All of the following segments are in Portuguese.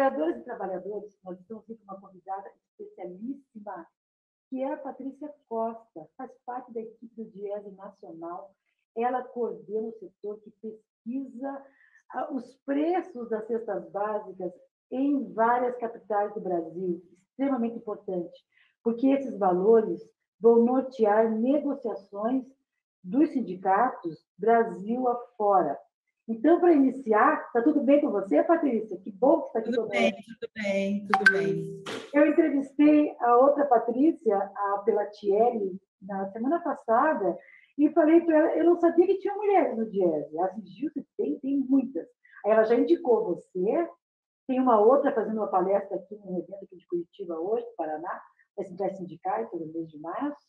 Trabalhadoras e trabalhadores, nós estamos aqui com uma convidada especialíssima, que é a Patrícia Costa, faz parte da equipe do Diese Nacional. Ela coordena o setor que pesquisa os preços das cestas básicas em várias capitais do Brasil, extremamente importante, porque esses valores vão nortear negociações dos sindicatos Brasil afora. Então, para iniciar, está tudo bem com você, Patrícia? Que bom que está aqui conosco. Tudo bem, tudo bem. Eu entrevistei a outra Patrícia, a Pelatielli, na semana passada, e falei para ela, eu não sabia que tinha mulheres no Diese. Ela disse, tem muitas. Aí ela já indicou você, tem uma outra fazendo uma palestra aqui no evento aqui de Curitiba hoje, no Paraná, vai sindicar todo mês de março.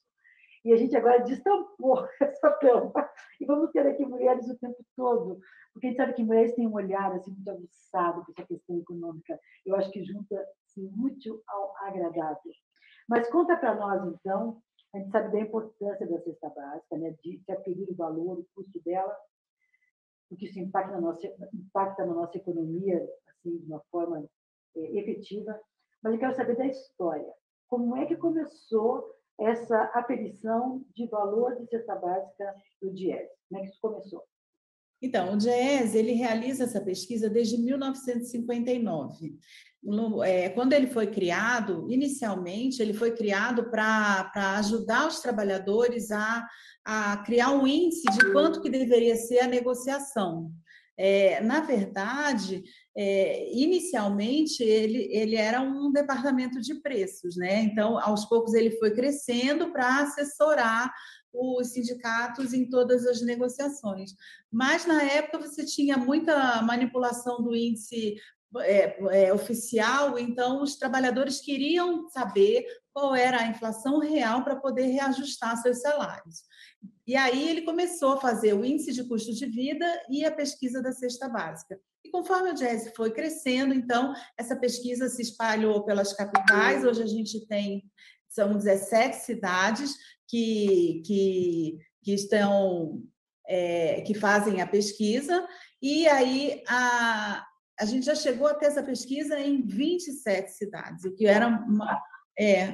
E a gente agora destampou essa tampa. E vamos ter aqui mulheres o tempo todo, porque a gente sabe que mulheres têm um olhar assim, muito aguçado para essa questão econômica. Eu acho que junta-se útil ao agradável. Mas conta para nós, então, a gente sabe da importância da cesta básica, né, de aferir o valor, o custo dela, porque isso impacta na nossa economia assim, de uma forma efetiva. Mas eu quero saber da história. Como é que começou essa aferição de valor de cesta básica do Diese? Como é que isso começou? Então, o Diese, ele realiza essa pesquisa desde 1959. Quando ele foi criado, inicialmente, ele foi criado para ajudar os trabalhadores a criar um índice de quanto que deveria ser a negociação. Na verdade, inicialmente, ele era um departamento de preços, né? Então, aos poucos, ele foi crescendo para assessorar os sindicatos em todas as negociações. Mas, na época, você tinha muita manipulação do índice oficial, então os trabalhadores queriam saber qual era a inflação real para poder reajustar seus salários. E aí ele começou a fazer o índice de custo de vida e a pesquisa da cesta básica. E conforme o Diese foi crescendo, então, essa pesquisa se espalhou pelas capitais. Hoje a gente tem, são 17 cidades que estão, que fazem a pesquisa, e aí a gente já chegou a ter essa pesquisa em 27 cidades, o que era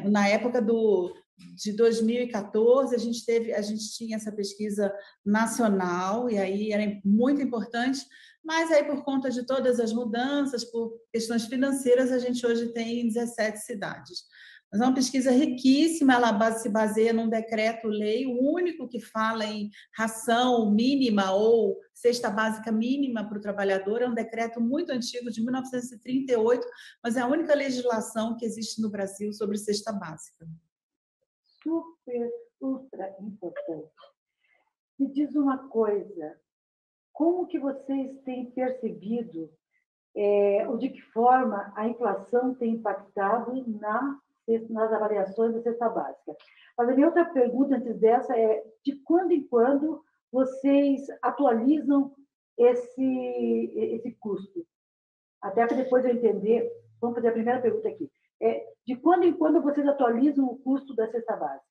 na época de 2014, a gente tinha essa pesquisa nacional, e aí era muito importante, mas aí por conta de todas as mudanças, por questões financeiras, a gente hoje tem 17 cidades. Mas é uma pesquisa riquíssima, ela se baseia num decreto-lei, o único que fala em ração mínima ou cesta básica mínima para o trabalhador, é um decreto muito antigo, de 1938, mas é a única legislação que existe no Brasil sobre cesta básica. Super, ultra importante. Me diz uma coisa, como que vocês têm percebido ou de que forma a inflação tem impactado nas avaliações da cesta básica? Mas a minha outra pergunta antes dessa é, de quando em quando vocês atualizam esse custo? Até para depois eu entender, vamos fazer a primeira pergunta aqui. De quando em quando vocês atualizam o custo da cesta básica?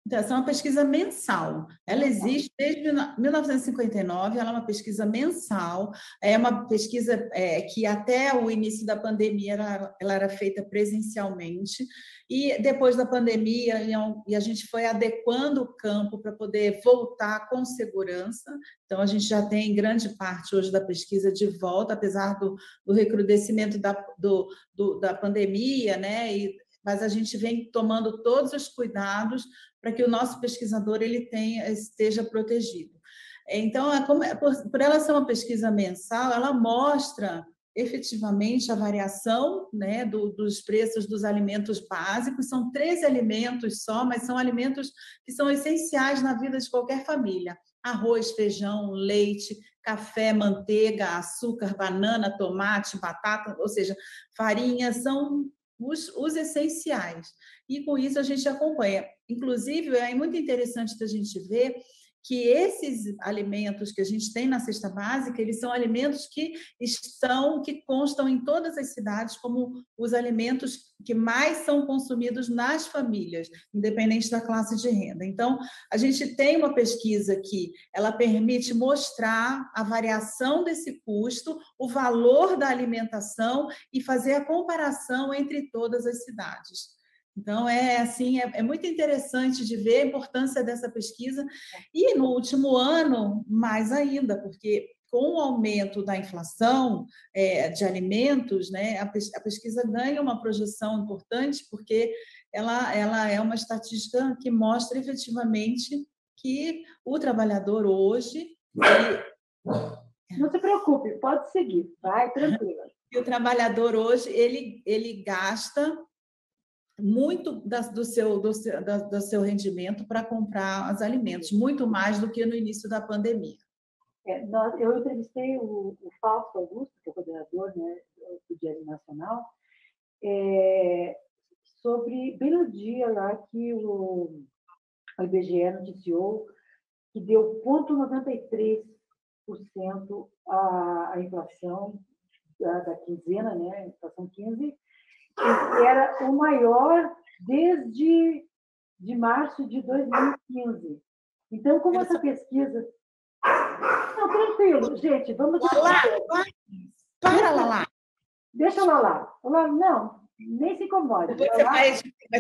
Então, essa é uma pesquisa mensal. Ela existe desde 1959, ela é uma pesquisa mensal, é uma pesquisa que até o início da pandemia ela era feita presencialmente, e depois da pandemia e a gente foi adequando o campo para poder voltar com segurança. Então, a gente já tem grande parte hoje da pesquisa de volta, apesar do recrudescimento da pandemia, né? Mas a gente vem tomando todos os cuidados para que o nosso pesquisador esteja protegido. Então, por ela ser uma pesquisa mensal, ela mostra efetivamente a variação, né, dos preços dos alimentos básicos. São 13 alimentos só, mas são alimentos que são essenciais na vida de qualquer família. Arroz, feijão, leite, café, manteiga, açúcar, banana, tomate, batata, ou seja, farinha, são os essenciais. E com isso a gente acompanha. Inclusive, é muito interessante da gente ver que esses alimentos que a gente tem na cesta básica, eles são alimentos que constam em todas as cidades como os alimentos que mais são consumidos nas famílias, independente da classe de renda. Então, a gente tem uma pesquisa que ela permite mostrar a variação desse custo, o valor da alimentação e fazer a comparação entre todas as cidades. Então, é muito interessante de ver a importância dessa pesquisa. E no último ano, mais ainda, porque com o aumento da inflação de alimentos, né, a pesquisa ganha uma projeção importante, porque ela é uma estatística que mostra efetivamente que o trabalhador hoje... Não se preocupe, pode seguir, vai tranquila. E o trabalhador hoje, ele gasta muito do seu rendimento para comprar os alimentos, muito mais do que no início da pandemia. Eu entrevistei o Fausto Augusto, que é o coordenador, né, do Diário Nacional, sobre, bem no dia lá que o IBGE noticiou que deu 0,93% a inflação da quinzena, né, a inflação 15, que era o maior desde de março de 2015. Então, como essa pesquisa... Não, tranquilo, gente, vamos... Para, Lala! Deixa a Lala. Lala, não, nem se incomode. Você vai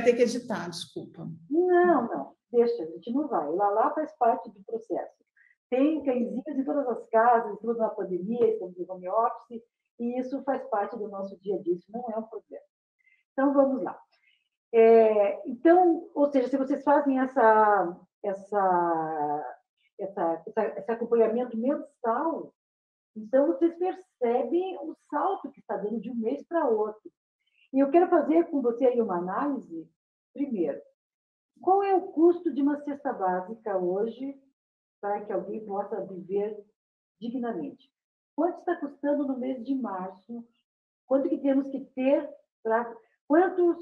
ter que editar, desculpa. Não, deixa, a gente não vai. O Lala faz parte do processo. Tem cãezinhos em todas as casas, estamos na pandemia, estamos em home office, e isso faz parte do nosso dia a dia, isso não é um problema. Então, vamos lá. Então, ou seja, se vocês fazem esse acompanhamento mensal, então vocês percebem o salto que está dando de um mês para outro. E eu quero fazer com você aí uma análise, primeiro, qual é o custo de uma cesta básica hoje para que alguém possa viver dignamente? Quanto está custando no mês de março? Quanto que temos que ter para... Quantos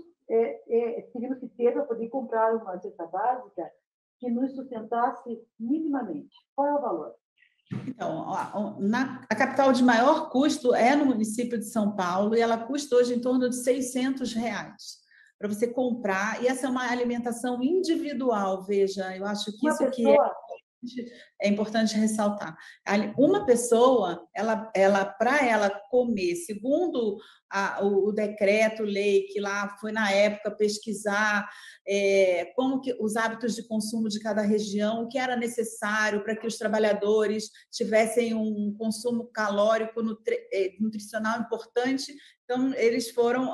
teríamos que ter para poder comprar uma cesta básica que nos sustentasse minimamente? Qual é o valor? Então, a capital de maior custo é no município de São Paulo, e ela custa hoje em torno de R$600 para você comprar, e essa é uma alimentação individual, veja, eu acho que isso que é importante ressaltar. Uma pessoa, para ela comer, segundo o decreto-lei, que lá foi na época pesquisar como que os hábitos de consumo de cada região, o que era necessário para que os trabalhadores tivessem um consumo calórico nutricional importante. Então, eles foram...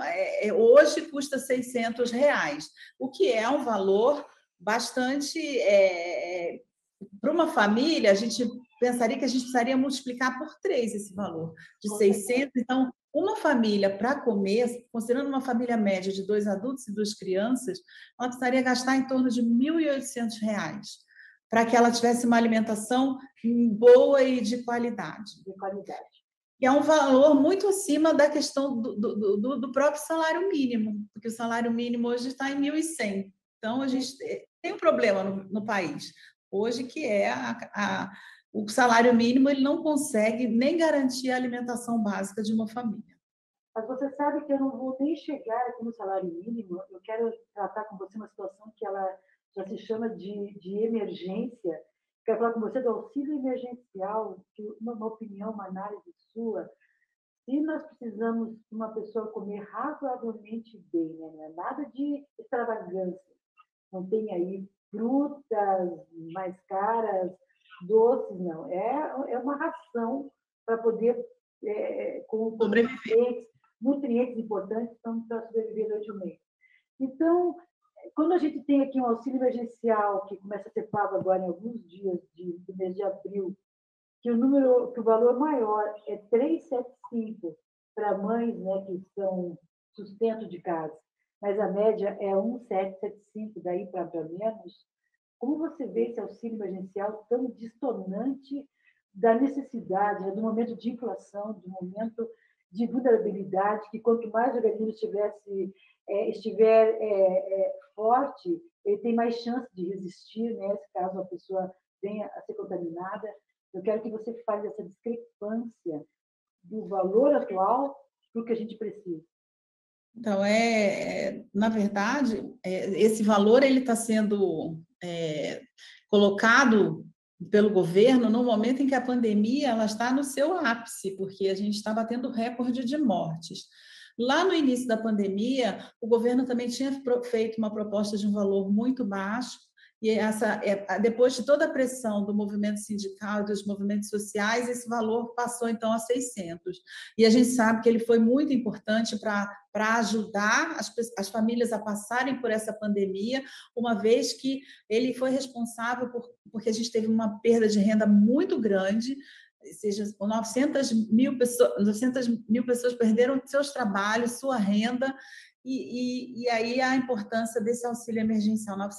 hoje custa R$600, o que é um valor bastante... para uma família, a gente pensaria que a gente precisaria multiplicar por 3 esse valor, de 600. Então, uma família, para comer, considerando uma família média de 2 adultos e 2 crianças, ela precisaria gastar em torno de R$1.800 para que ela tivesse uma alimentação boa e de qualidade. Que é um valor muito acima da questão do próprio salário mínimo, porque o salário mínimo hoje está em 1.100. Então, a gente tem um problema no país hoje, que é o salário mínimo, ele não consegue nem garantir a alimentação básica de uma família. Mas você sabe que eu não vou nem chegar aqui no salário mínimo, eu quero tratar com você uma situação que ela já se chama de emergência. Quero falar com você do auxílio emergencial, que uma opinião, uma análise sua. Se nós precisamos de uma pessoa comer razoavelmente bem, né? Não é nada de extravagância, não tem aí frutas mais caras, doces, não. É uma ração para poder, com nutrientes importantes para sobreviver durante o mês. Então, quando a gente tem aqui um auxílio emergencial, que começa a ser pago agora em alguns dias do mês de abril, que o valor maior é 375 para mães, né, que são sustento de casa, mas a média é 1,775, daí para menos. Como você vê esse auxílio emergencial tão dissonante da necessidade, né, do momento de inflação, do momento de vulnerabilidade, que quanto mais o organismo estiver forte, ele tem mais chance de resistir, né, caso a pessoa venha a ser contaminada. Eu quero que você fale essa discrepância do valor atual para o que a gente precisa. Então, na verdade, esse valor ele está sendo colocado pelo governo no momento em que a pandemia ela está no seu ápice, porque a gente está batendo recorde de mortes. Lá no início da pandemia, o governo também tinha feito uma proposta de um valor muito baixo, e depois de toda a pressão do movimento sindical e dos movimentos sociais, esse valor passou, então, a 600. E a gente sabe que ele foi muito importante para ajudar as famílias a passarem por essa pandemia, uma vez que ele foi responsável porque a gente teve uma perda de renda muito grande, ou seja, 900 mil pessoas perderam seus trabalhos, sua renda, e aí a importância desse auxílio emergencial, 9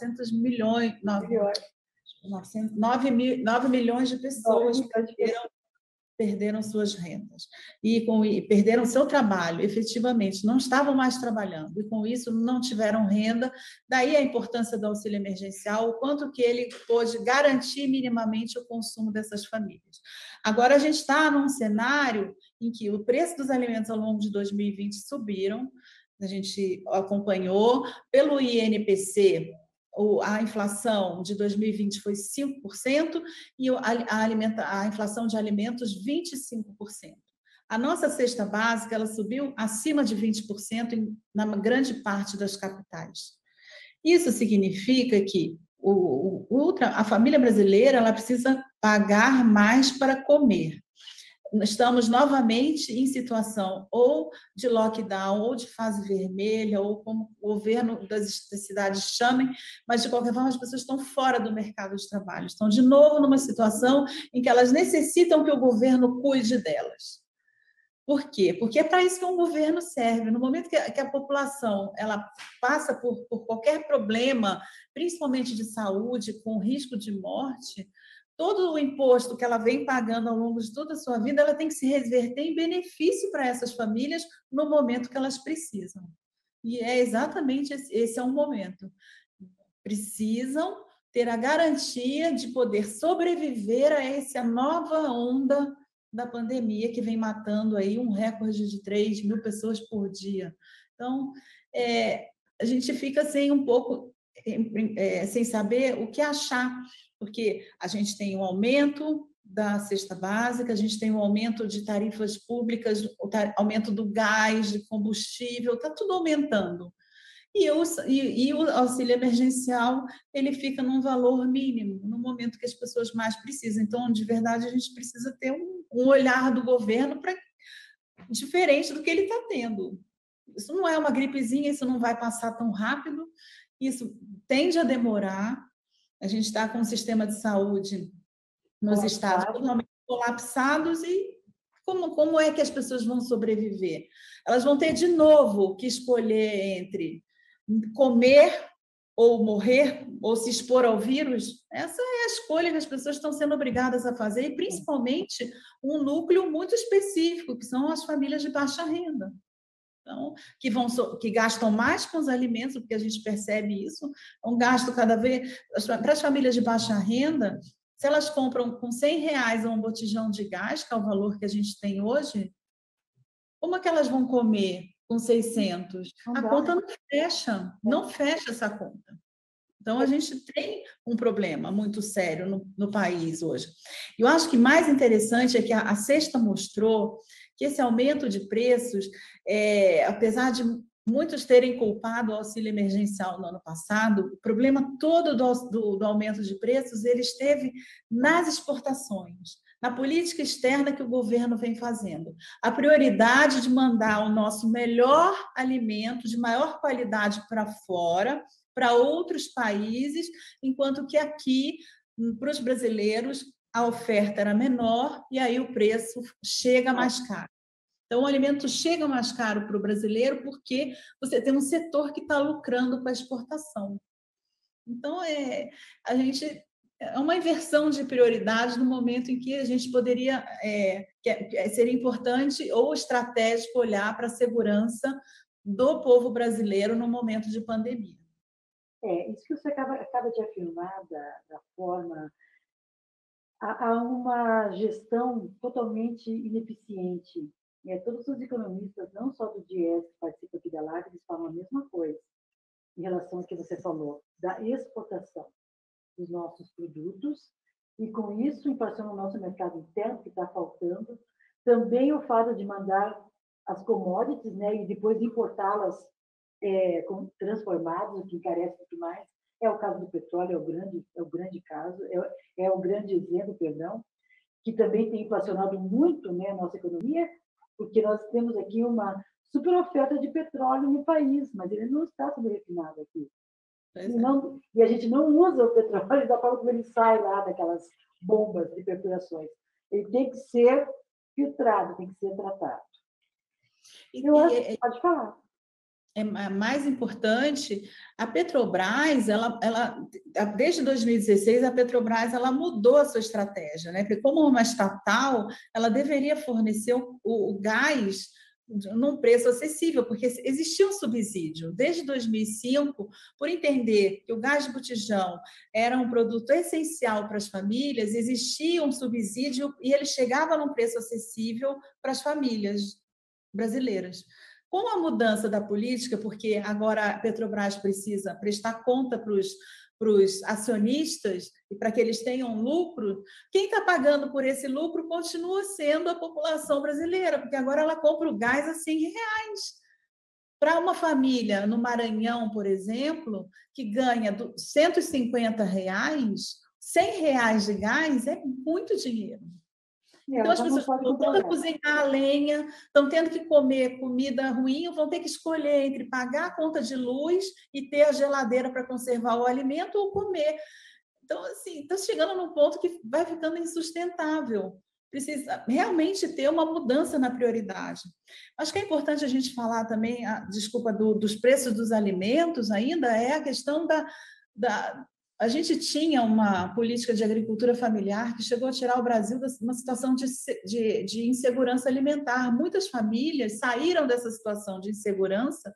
milhões de pessoas perderam suas rendas e perderam seu trabalho, efetivamente, não estavam mais trabalhando e com isso não tiveram renda, daí a importância do auxílio emergencial, o quanto que ele pôde garantir minimamente o consumo dessas famílias. Agora a gente está num cenário em que o preço dos alimentos ao longo de 2020 subiram, a gente acompanhou pelo INPC, a inflação de 2020 foi 5% e a inflação de alimentos 25%. A nossa cesta básica ela subiu acima de 20% na grande parte das capitais. Isso significa que a família brasileira ela precisa pagar mais para comer. Estamos novamente em situação ou de lockdown, ou de fase vermelha, ou como o governo das cidades chamem, mas, de qualquer forma, as pessoas estão fora do mercado de trabalho, estão de novo numa situação em que elas necessitam que o governo cuide delas. Por quê? Porque é para isso que um governo serve. No momento que a população ela passa por qualquer problema, principalmente de saúde, com risco de morte, todo o imposto que ela vem pagando ao longo de toda a sua vida, ela tem que se reverter em benefício para essas famílias no momento que elas precisam. E é exatamente esse é um momento. Precisam ter a garantia de poder sobreviver a essa nova onda da pandemia que vem matando aí um recorde de 3 mil pessoas por dia. Então, a gente fica assim um pouco sem saber o que achar, porque a gente tem um aumento da cesta básica, a gente tem um aumento de tarifas públicas, aumento do gás, de combustível, está tudo aumentando. E o auxílio emergencial, ele fica num valor mínimo, no momento que as pessoas mais precisam. Então, de verdade, a gente precisa ter um olhar do governo diferente do que ele está tendo. Isso não é uma gripezinha, isso não vai passar tão rápido, isso tende a demorar. A gente está com um sistema de saúde nos estados totalmente colapsados e como é que as pessoas vão sobreviver? Elas vão ter de novo que escolher entre comer ou morrer ou se expor ao vírus. Essa é a escolha que as pessoas estão sendo obrigadas a fazer e principalmente um núcleo muito específico, que são as famílias de baixa renda. Então, que gastam mais com os alimentos, porque a gente percebe isso, é um gasto cada vez... Para as famílias de baixa renda, se elas compram com R$100 um botijão de gás, que é o valor que a gente tem hoje, como é que elas vão comer com 600? A conta não fecha essa conta. Então, a gente tem um problema muito sério no país hoje. Eu acho que mais interessante é que a Sexta mostrou que esse aumento de preços, apesar de muitos terem culpado o auxílio emergencial no ano passado, o problema todo do aumento de preços ele esteve nas exportações, na política externa que o governo vem fazendo. A prioridade de mandar o nosso melhor alimento, de maior qualidade para fora, para outros países, enquanto que aqui, para os brasileiros, a oferta era menor e aí o preço chega mais caro. Então, o alimento chega mais caro para o brasileiro porque você tem um setor que está lucrando com a exportação. Então, a gente é uma inversão de prioridades no momento em que a gente poderia, seria importante ou estratégico olhar para a segurança do povo brasileiro no momento de pandemia. Isso que você acaba de afirmar da forma há uma gestão totalmente ineficiente. Todos os economistas, não só do DIEESE, que participam aqui da live, eles falam a mesma coisa em relação ao que você falou, da exportação dos nossos produtos, e com isso inflaciona o nosso mercado interno, que está faltando. Também o fato de mandar as commodities, né, e depois importá-las transformadas, o que encarece muito mais. É o caso do petróleo, é o grande caso, é o grande exemplo, perdão, que também tem inflacionado muito, né, a nossa economia, porque nós temos aqui uma super oferta de petróleo no país, mas ele não está sendo refinado aqui. E a gente não usa o petróleo da forma como ele sai lá daquelas bombas de perfurações. Ele tem que ser filtrado, tem que ser tratado. Pode falar. É mais importante, a Petrobras, desde 2016, a Petrobras ela mudou a sua estratégia, né? Porque como uma estatal, ela deveria fornecer o gás num preço acessível, porque existia um subsídio. Desde 2005, por entender que o gás de botijão era um produto essencial para as famílias, existia um subsídio e ele chegava num preço acessível para as famílias brasileiras. Com a mudança da política, porque agora a Petrobras precisa prestar conta para os acionistas e para que eles tenham lucro, quem está pagando por esse lucro continua sendo a população brasileira, porque agora ela compra o gás a R$100. Para uma família no Maranhão, por exemplo, que ganha R$150, R$100 de gás é muito dinheiro. Então, as pessoas estão voltando a cozinhar a lenha, estão tendo que comer comida ruim, vão ter que escolher entre pagar a conta de luz e ter a geladeira para conservar o alimento ou comer. Então, assim, está chegando num ponto que vai ficando insustentável. Precisa realmente ter uma mudança na prioridade. Acho que é importante a gente falar também, dos preços dos alimentos ainda, é a questão a gente tinha uma política de agricultura familiar que chegou a tirar o Brasil de uma situação de insegurança alimentar. Muitas famílias saíram dessa situação de insegurança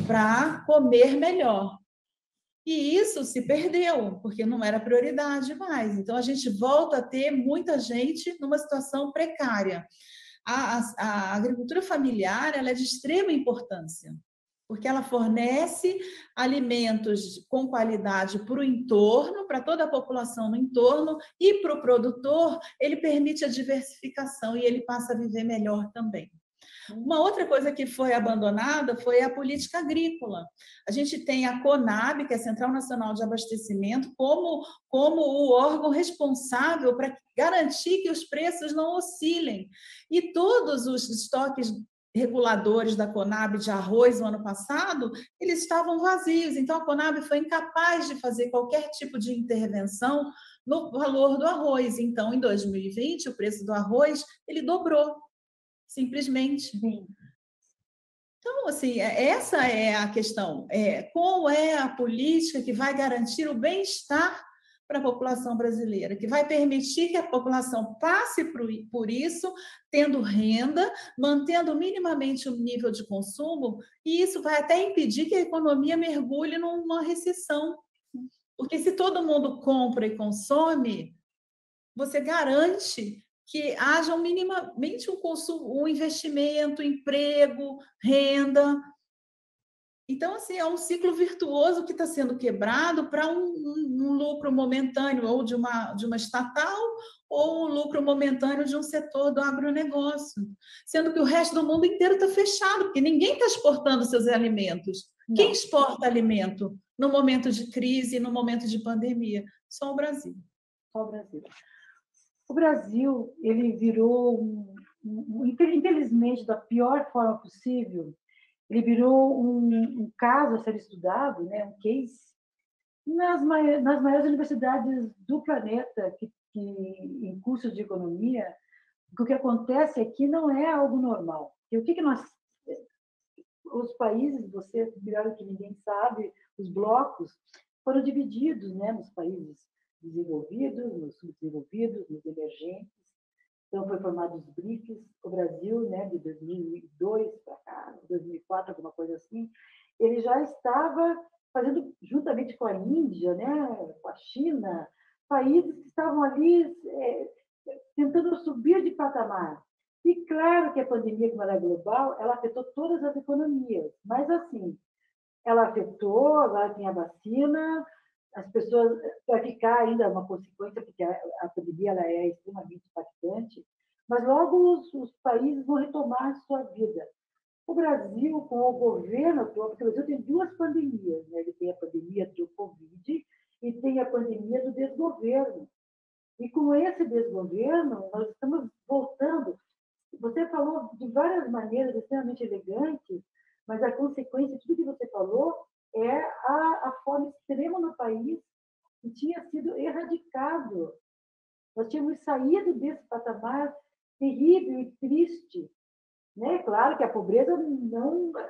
para comer melhor. E isso se perdeu, porque não era prioridade mais. Então, a gente volta a ter muita gente numa situação precária. A agricultura familiar ela é de extrema importância, porque ela fornece alimentos com qualidade para o entorno, para toda a população no entorno, e para o produtor, ele permite a diversificação e ele passa a viver melhor também. Uma outra coisa que foi abandonada foi a política agrícola. A gente tem a CONAB, que é a Central Nacional de Abastecimento, como o órgão responsável para garantir que os preços não oscilem. E todos os estoques reguladores da CONAB de arroz no ano passado, eles estavam vazios. Então, a CONAB foi incapaz de fazer qualquer tipo de intervenção no valor do arroz. Então, em 2020, o preço do arroz ele dobrou. Simplesmente. Sim. Então, assim, essa é a questão. Qual é a política que vai garantir o bem-estar para a população brasileira, que vai permitir que a população passe por isso, tendo renda, mantendo minimamente o nível de consumo, e isso vai até impedir que a economia mergulhe numa recessão. Porque se todo mundo compra e consome, você garante que haja minimamente um consumo, um investimento, emprego, renda. Então, assim, é um ciclo virtuoso que está sendo quebrado para um lucro momentâneo ou de uma estatal ou um lucro momentâneo de um setor do agronegócio, sendo que o resto do mundo inteiro está fechado, porque ninguém está exportando seus alimentos. Não. Quem exporta alimento no momento de crise, no momento de pandemia? Só o Brasil. Só o Brasil. O Brasil, ele virou, infelizmente, da pior forma possível, ele virou um caso a ser estudado, né, um case, nas maiores universidades do planeta, em cursos de economia, o que acontece é que não é algo normal. E o que os países, você, melhor que ninguém sabe, os blocos, foram divididos, né, nos países desenvolvidos, nos subdesenvolvidos, nos emergentes. Então, foi formado os BRICS, o Brasil, né, de 2002 para cá, 2004, alguma coisa assim, ele já estava fazendo, juntamente com a Índia, né, com a China, países que estavam ali tentando subir de patamar. E claro que a pandemia, como ela é global, ela afetou todas as economias, mas assim, ela afetou, agora tem a vacina, as pessoas, vai ficar ainda uma consequência, porque a pandemia ela é extremamente impactante, mas logo os países vão retomar a sua vida. O Brasil, com o governo atual, porque o Brasil tem duas pandemias, né? Ele tem a pandemia do Covid e tem a pandemia do desgoverno. E com esse desgoverno, nós estamos voltando. Você falou de várias maneiras extremamente elegantes, mas a consequência de tudo que você falou é a fome extrema no país, que tinha sido erradicado. Nós tínhamos saído desse patamar terrível e triste, né? Claro que a pobreza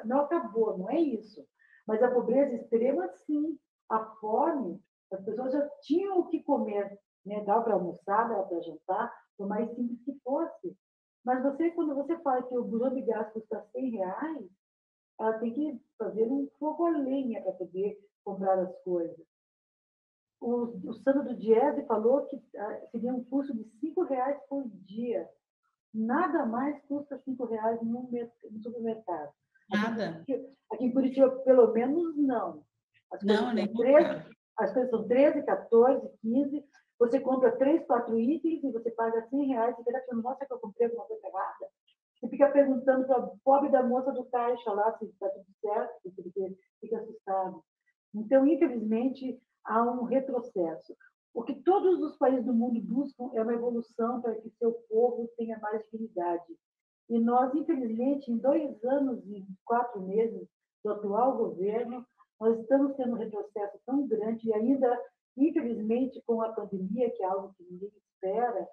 não acabou, não é isso. Mas a pobreza extrema, sim. A fome, as pessoas já tinham o que comer, né? Dava para almoçar, dava para jantar, por mais simples que fosse. Mas quando você fala que o bujão de gás custa R$ 100, ela tem que fazer um fogo a lenha para poder comprar as coisas. O Sandro do Diese falou que seria um custo de R$ 5 por dia. Nada mais custa R$ 5 no supermercado. Nada. Aqui em Curitiba, pelo menos, não. As coisas são 13, 14, 15. Você compra 3, 4 itens e você paga R$ 100. Você fica nossa, que eu comprei alguma coisa errada. Você fica perguntando para o pobre da moça do caixa lá se está tudo certo, você fica assustado. Então, infelizmente, há um retrocesso. O que todos os países do mundo buscam é uma evolução para que seu povo tenha mais dignidade. E nós, infelizmente, em 2 anos e 4 meses do atual governo, nós estamos tendo um retrocesso tão grande e ainda, infelizmente, com a pandemia, que é algo que ninguém espera,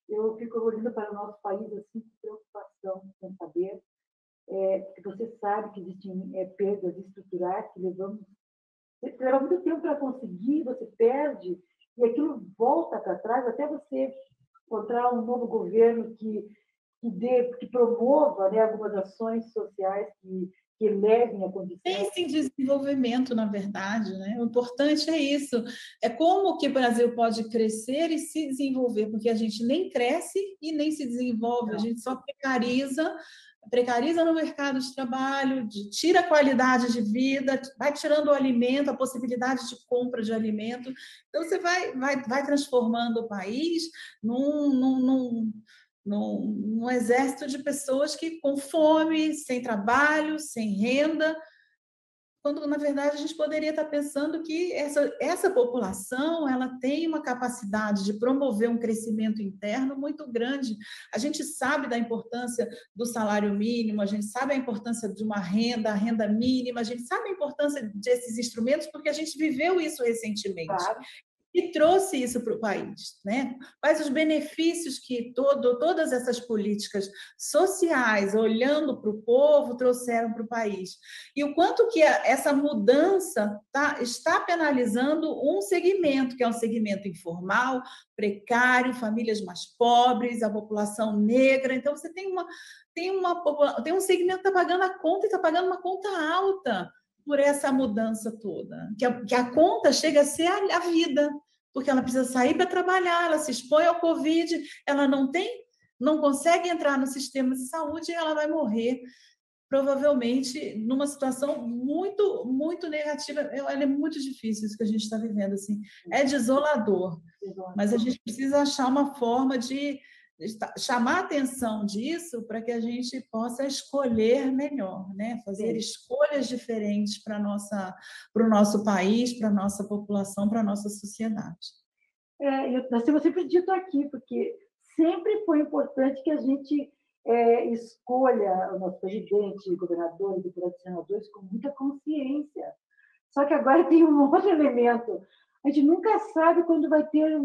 eu fico olhando para o nosso país assim, com preocupação, sem saber, porque você sabe que existem perdas estruturais que leva muito tempo para conseguir, você perde, e aquilo volta para trás até você encontrar um novo governo que promova, né, algumas ações sociais que elevem a condição. Pense em desenvolvimento, na verdade, né? O importante é isso. É como que o Brasil pode crescer e se desenvolver, porque a gente nem cresce e nem se desenvolve, a gente só precariza no mercado de trabalho, tira a qualidade de vida, vai tirando o alimento, a possibilidade de compra de alimento. Então, você vai transformando o país num exército de pessoas que com fome, sem trabalho, sem renda, quando, na verdade, a gente poderia estar pensando que essa população ela tem uma capacidade de promover um crescimento interno muito grande. A gente sabe da importância do salário mínimo, a gente sabe a importância de uma renda, a renda mínima, a gente sabe a importância desses instrumentos porque a gente viveu isso recentemente. Claro. E trouxe isso para o país, né? Quais os benefícios que todas essas políticas sociais, olhando para o povo, trouxeram para o país. E o quanto que essa mudança está penalizando um segmento, que é um segmento informal, precário, famílias mais pobres, a população negra. Então, você tem um segmento que está pagando a conta e está pagando uma conta alta por essa mudança toda, que a conta chega a ser a vida, porque ela precisa sair para trabalhar, ela se expõe ao Covid, ela não consegue entrar no sistema de saúde e ela vai morrer, provavelmente, numa situação muito, muito negativa. É muito difícil isso que a gente está vivendo, assim. É desolador, mas a gente precisa achar uma forma de chamar a atenção disso para que a gente possa escolher melhor, né? Fazer escolhas diferentes para o nosso país, para a nossa população, para a nossa sociedade. Nós temos sempre dito aqui, porque sempre foi importante que a gente escolha o nosso presidente, governadores e senadores com muita consciência. Só que agora tem um outro elemento. A gente nunca sabe quando vai ter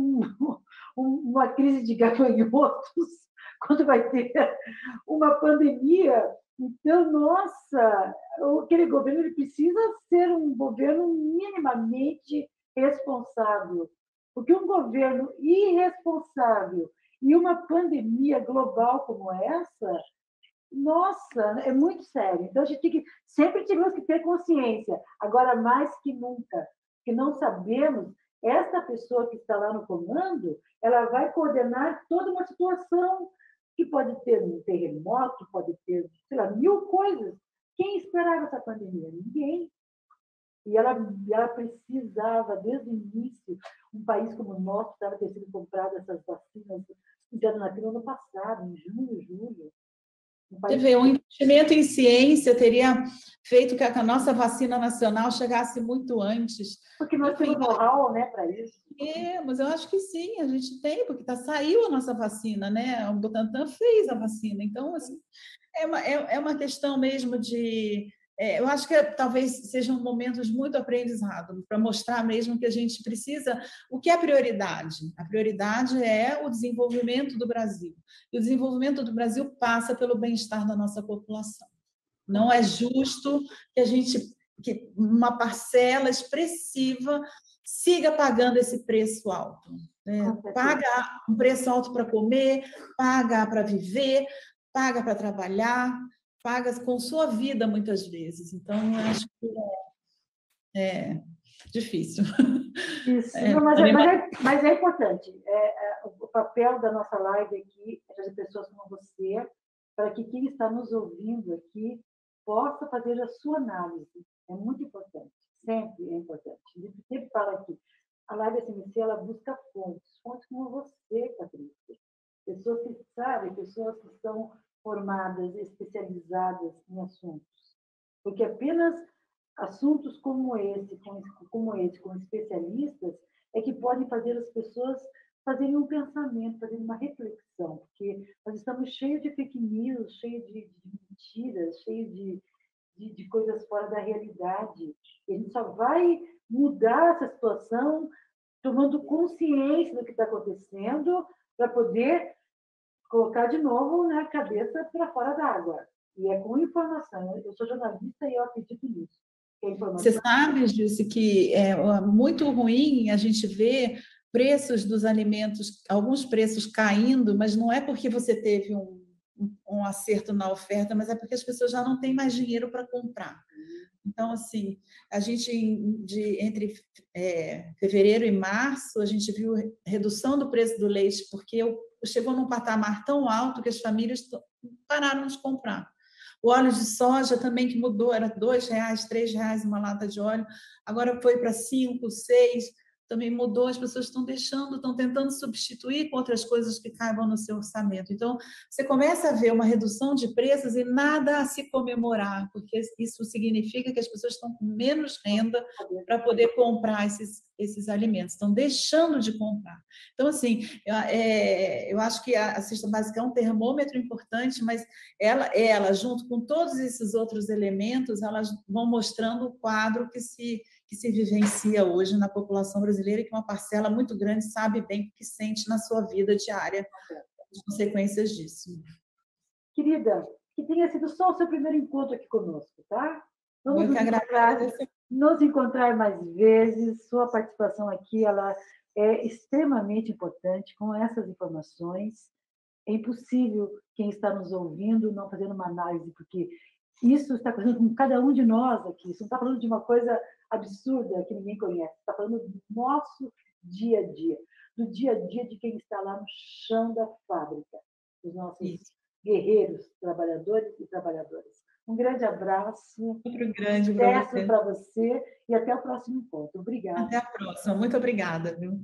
uma crise de gafanhotos, quando vai ter uma pandemia. Então, nossa, aquele governo ele precisa ser um governo minimamente responsável. Porque um governo irresponsável e uma pandemia global como essa, nossa, é muito sério. Então, a gente sempre tivemos que ter consciência, agora mais que nunca, que não sabemos essa pessoa que está lá no comando, ela vai coordenar toda uma situação que pode ter um terremoto, pode ter, sei lá, 1000 coisas. Quem esperava essa pandemia? Ninguém. E ela precisava, desde o início, um país como o nosso estava ter sido comprado essas vacinas, já no ano passado, em junho, julho. Você vê, um investimento em ciência teria feito que a nossa vacina nacional chegasse muito antes. Porque nós temos know-how, né, para isso. Mas eu acho que sim, a gente tem, porque saiu a nossa vacina, né? O Butantan fez a vacina. Então, assim, é uma questão mesmo de... eu acho que talvez sejam momentos muito aprendizados para mostrar mesmo que a gente precisa... O que é a prioridade? A prioridade é o desenvolvimento do Brasil. E o desenvolvimento do Brasil passa pelo bem-estar da nossa população. Não é justo que uma parcela expressiva siga pagando esse preço alto. Né? Paga um preço alto para comer, paga para viver, paga para trabalhar, paga com sua vida, muitas vezes. Então, eu acho que é difícil. Isso, mas é importante. O papel da nossa live aqui é trazer pessoas como você, para que quem está nos ouvindo aqui possa fazer a sua análise. É muito importante. Sempre é importante. A gente sempre fala aqui. A live SMC, ela busca fontes como você, Patrícia. Pessoas que sabem, pessoas que são formadas, especializadas em assuntos. Porque apenas assuntos como esse, com especialistas, é que podem fazer as pessoas fazerem um pensamento, fazerem uma reflexão. Porque nós estamos cheios de fake news, cheios de mentiras, cheios de coisas fora da realidade. E a gente só vai mudar essa situação tomando consciência do que está acontecendo para poder colocar de novo, né, a cabeça para fora d'água. E é com informação. Eu sou jornalista e eu acredito nisso. Você sabe, Gilce, que é muito ruim a gente ver preços dos alimentos, alguns preços caindo, mas não é porque você teve um acerto na oferta, mas é porque as pessoas já não têm mais dinheiro para comprar. Então, assim, a gente, entre fevereiro e março, a gente viu redução do preço do leite, porque chegou num patamar tão alto que as famílias pararam de comprar. O óleo de soja também, que mudou, era R$2, R$3 uma lata de óleo, agora foi para 5, 6, também mudou, as pessoas estão tentando substituir com outras coisas que caibam no seu orçamento. Então, você começa a ver uma redução de preços e nada a se comemorar, porque isso significa que as pessoas estão com menos renda para poder comprar esses alimentos, estão deixando de comprar. Então, assim, eu acho que a cesta básica é um termômetro importante, mas ela junto com todos esses outros elementos, elas vão mostrando o quadro que se vivencia hoje na população brasileira, que uma parcela muito grande sabe bem o que sente na sua vida diária, as consequências disso. Querida, que tenha sido só o seu primeiro encontro aqui conosco, tá? Vamos nos encontrar mais vezes. Sua participação aqui ela é extremamente importante com essas informações. É impossível quem está nos ouvindo não fazer uma análise, porque isso está acontecendo com cada um de nós aqui. Isso não está falando de uma coisa absurda que ninguém conhece. Está falando do nosso dia a dia, do dia a dia de quem está lá no chão da fábrica, dos nossos guerreiros, trabalhadores e trabalhadoras. Um grande abraço. Outro grande para você e até o próximo encontro. Obrigada. Até a próxima. Muito obrigada, viu?